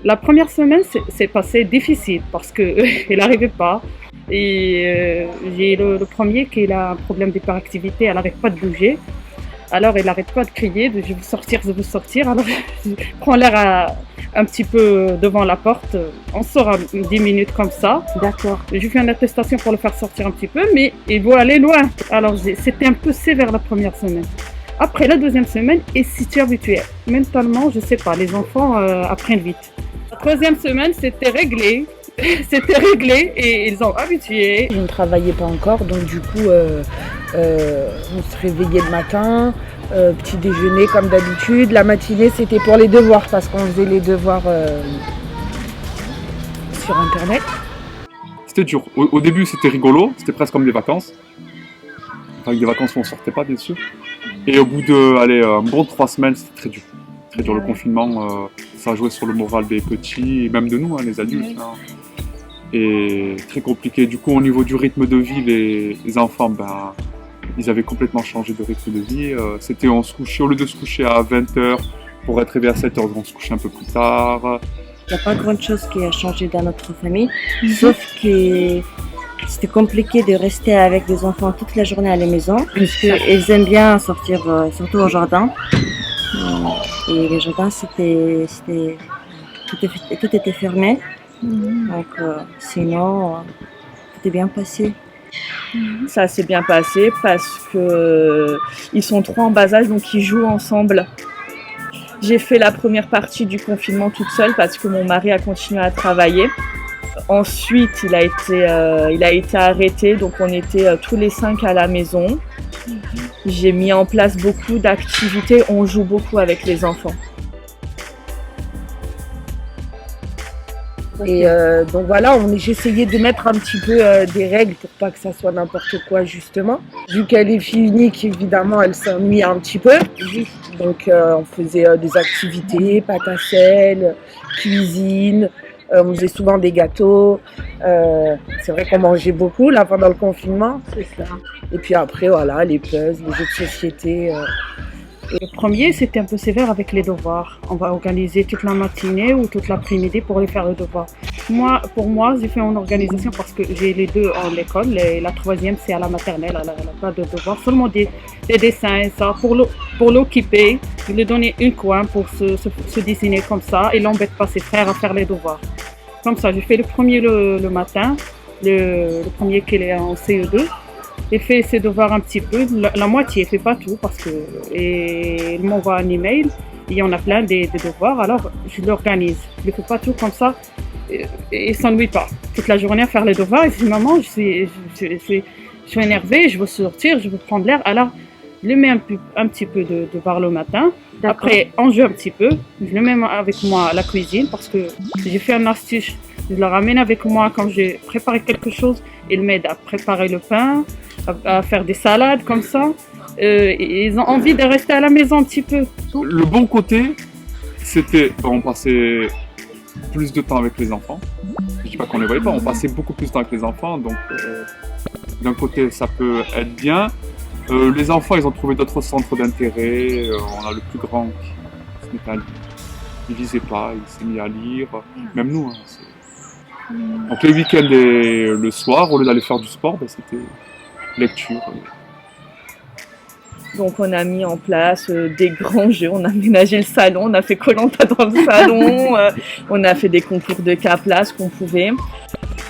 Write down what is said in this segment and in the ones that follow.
La première semaine, c'est passé difficile parce qu'il n'arrivait pas. Et j'ai le premier qui a un problème d'hyperactivité, elle n'arrête pas de bouger. Alors il n'arrête pas de crier, de je veux sortir, je veux sortir. Alors je prends l'air un petit peu devant la porte. On sort à 10 minutes comme ça. D'accord. Je fais une attestation pour le faire sortir un petit peu, mais il veut aller loin. Alors c'était un peu sévère la première semaine. Après la deuxième semaine, il s'y habitué. Mentalement, je sais pas, les enfants apprennent vite. La troisième semaine, c'était réglé. C'était réglé et ils ont habitué. Je ne travaillais pas encore, donc du coup, on se réveillait le matin, petit déjeuner comme d'habitude. La matinée, c'était pour les devoirs parce qu'on faisait les devoirs sur Internet. C'était dur. Au début, c'était rigolo, c'était presque comme des vacances. Enfin, avec des vacances où on sortait pas, bien sûr. Et au bout de, un bon 3 semaines, c'était très dur. Très dur. Le confinement, ça a joué sur le moral des petits, et même de nous, les adultes. Hein. Et très compliqué. Du coup, au niveau du rythme de vie, les enfants, ils avaient complètement changé de rythme de vie. On se couchait, au lieu de se coucher à 20h pour être réveillé à 7h, on se couchait un peu plus tard. Il n'y a pas grand chose qui a changé dans notre famille, sauf que c'était compliqué de rester avec des enfants toute la journée à la maison, puisqu'ils aiment bien sortir, surtout au jardin. Et les jardins, tout était fermé. Donc, sinon, tout est bien passé. Ça s'est bien passé parce que ils sont 3 en bas âge, donc ils jouent ensemble. J'ai fait la première partie du confinement toute seule parce que mon mari a continué à travailler. Ensuite, il a été arrêté, donc on était tous les 5 à la maison. J'ai mis en place beaucoup d'activités, on joue beaucoup avec les enfants. Et donc voilà, j'essayais de mettre un petit peu des règles pour pas que ça soit n'importe quoi justement. Vu qu'elle est fille unique, évidemment, elle s'ennuie un petit peu. Donc on faisait des activités, pâte à sel, cuisine, on faisait souvent des gâteaux. C'est vrai qu'on mangeait beaucoup là pendant le confinement. C'est ça. Et puis après, voilà, les puzzles, les jeux de société. Le premier, c'était un peu sévère avec les devoirs. On va organiser toute la matinée ou toute l'après-midi pour les faire les devoirs. Pour moi, j'ai fait une organisation parce que j'ai les deux en école. Et la troisième, c'est à la maternelle. Elle n'a pas de devoirs, seulement des dessins et ça. Pour l'occuper, je lui ai donné un coin pour se dessiner comme ça. Et l'embête pas ses frères à faire les devoirs. Comme ça, j'ai fait le premier le matin, le premier qui est en CE2. Il fait ses devoirs un petit peu, la moitié, il ne fait pas tout parce que il m'envoie un email, il y en a plein des devoirs, alors je l'organise. Je ne fais pas tout comme ça, il ne s'ennuie pas. Toute la journée à faire les devoirs, il dit maman, je suis énervée, je veux sortir, je veux prendre l'air, alors je le mets un petit peu de devoirs le matin. Après, on joue un petit peu, je le mets avec moi à la cuisine parce que j'ai fait un astuce. Je le ramène avec moi quand j'ai préparé quelque chose. Il m'aide à préparer le pain, à faire des salades comme ça. Ils ont envie de rester à la maison un petit peu. Le bon côté, c'était on passait plus de temps avec les enfants. Je dis pas qu'on les voyait pas, on passait beaucoup plus de temps avec les enfants. Donc d'un côté, ça peut être bien. Les enfants, ils ont trouvé d'autres centres d'intérêt. On a le plus grand qui se mettait à lire. Il lisait pas, il s'est mis à lire. Même nous. Donc les week-ends et le soir, au lieu d'aller faire du sport, c'était lecture. Donc on a mis en place des grands jeux, on a aménagé le salon, on a fait Koh-Lanta dans le salon, on a fait des concours de Kapla, ce qu'on pouvait.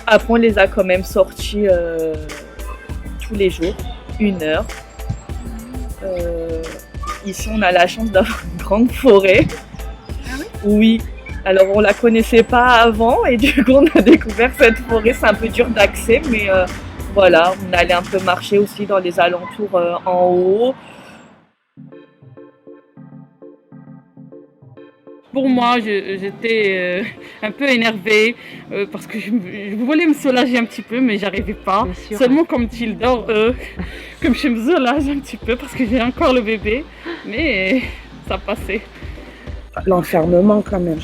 Après on les a quand même sortis tous les jours, 1 heure. Ici on a la chance d'avoir une grande forêt. Ah oui ? Oui. Alors on la connaissait pas avant et du coup on a découvert cette forêt, c'est un peu dur d'accès mais voilà, on allait un peu marcher aussi dans les alentours en haut. Pour moi, j'étais un peu énervée parce que je voulais me soulager un petit peu, mais j'arrivais pas. Seulement comme il dort, comme je me soulage un petit peu parce que j'ai encore le bébé, mais ça passait. L'enfermement quand même,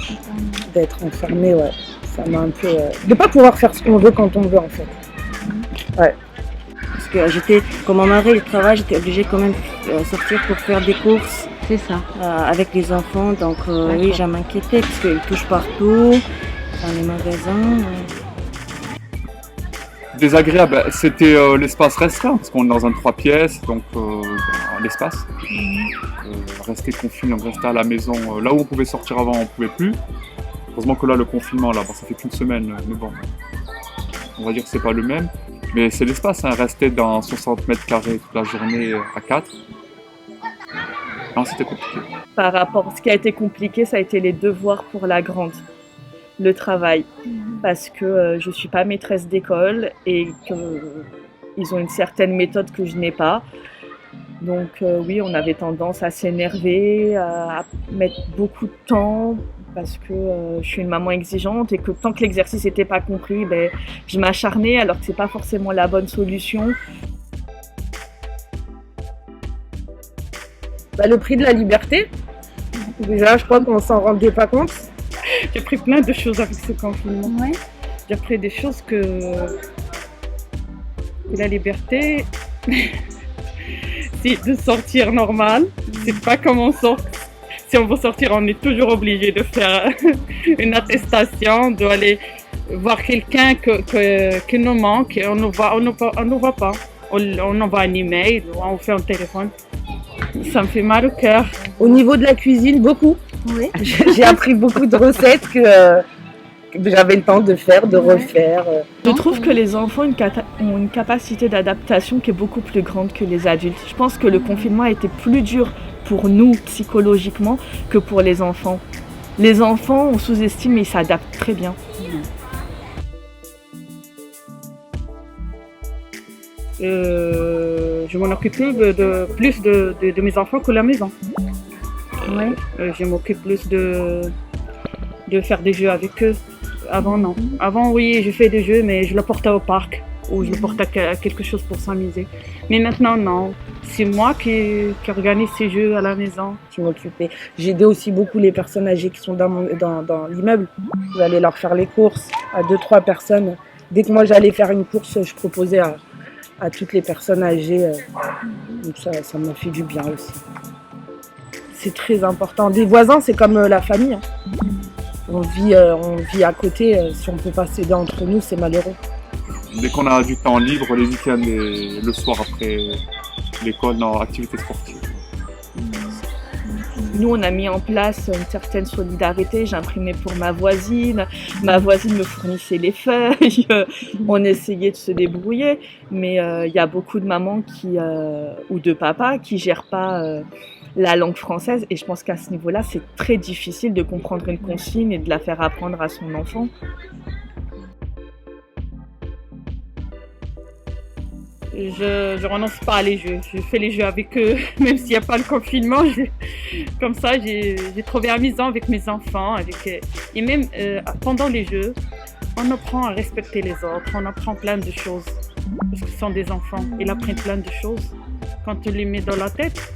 d'être enfermé, ouais, ça m'a un peu... de pas pouvoir faire ce qu'on veut quand on veut en fait. Ouais. Parce que comme mon mari il travaille, j'étais obligée quand même de sortir pour faire des courses. C'est ça, avec les enfants, donc oui, je m'inquiétais parce qu'ils touchent partout, dans les magasins. Désagréable, c'était l'espace restreint, parce qu'on est dans un 3 pièces, donc l'espace. Rester confiné, rester à la maison, là où on pouvait sortir avant, on ne pouvait plus. Heureusement que là, le confinement, là, ça fait qu'une semaine, mais bon, on va dire que c'est pas le même. Mais c'est l'espace, hein, rester dans 60 mètres carrés toute la journée à 4. Non, c'était compliqué. Par rapport à ce qui a été compliqué, ça a été les devoirs pour la grande, le travail. Parce que je ne suis pas maîtresse d'école et qu'ils ont une certaine méthode que je n'ai pas. Donc oui, on avait tendance à s'énerver, à mettre beaucoup de temps parce que je suis une maman exigeante et que tant que l'exercice n'était pas compris, je m'acharnais alors que ce n'est pas forcément la bonne solution. Le prix de la liberté, déjà je crois qu'on s'en rendait pas compte. J'ai appris plein de choses avec ce confinement. Ouais. J'ai appris des choses que la liberté, c'est de sortir normal. C'est pas comme on sort. Si on veut sortir, on est toujours obligé de faire une attestation, d'aller voir quelqu'un qui nous manque. On ne voit pas. On envoie un email, on fait un téléphone. Ça me fait mal au cœur. Au niveau de la cuisine, beaucoup. Oui. J'ai appris beaucoup de recettes que j'avais le temps de faire, de refaire. Je trouve que les enfants ont une capacité d'adaptation qui est beaucoup plus grande que les adultes. Je pense que le confinement a été plus dur pour nous psychologiquement que pour les enfants. Les enfants, on sous-estime, mais ils s'adaptent très bien. Je m'en occupe plus de mes enfants que la maison. Je m'occupe plus de faire des jeux avec eux. Avant, non. Avant, oui, je fais des jeux, mais je le portais au parc ou je le portais à quelque chose pour s'amuser. Mais maintenant, non. C'est moi qui organise ces jeux à la maison. Je m'occupais. J'aidais aussi beaucoup les personnes âgées qui sont dans l'immeuble. J'allais leur faire les courses à 2-3 personnes. Dès que moi j'allais faire une course, je proposais à toutes les personnes âgées. Donc ça m'a fait du bien aussi. C'est très important. Des voisins, c'est comme la famille. Hein. On vit à côté. Si on ne peut pas s'aider entre nous, c'est malheureux. Dès qu'on a du temps libre, les week-ends et le soir après l'école, dans activité sportive. Nous, on a mis en place une certaine solidarité. J'imprimais pour ma voisine. Ma voisine me fournissait les feuilles. On essayait de se débrouiller. Mais il y a beaucoup de mamans ou de papas qui ne gèrent pas la langue française. Et je pense qu'à ce niveau-là, c'est très difficile de comprendre une consigne et de la faire apprendre à son enfant. Je renonce pas à les jeux. Je fais les jeux avec eux, même s'il n'y a pas le confinement. Comme ça, j'ai trouvé amusant avec mes enfants. Et même pendant les jeux, on apprend à respecter les autres. On apprend plein de choses. Parce que ce sont des enfants. Ils apprennent plein de choses. Quand tu les mets dans la tête,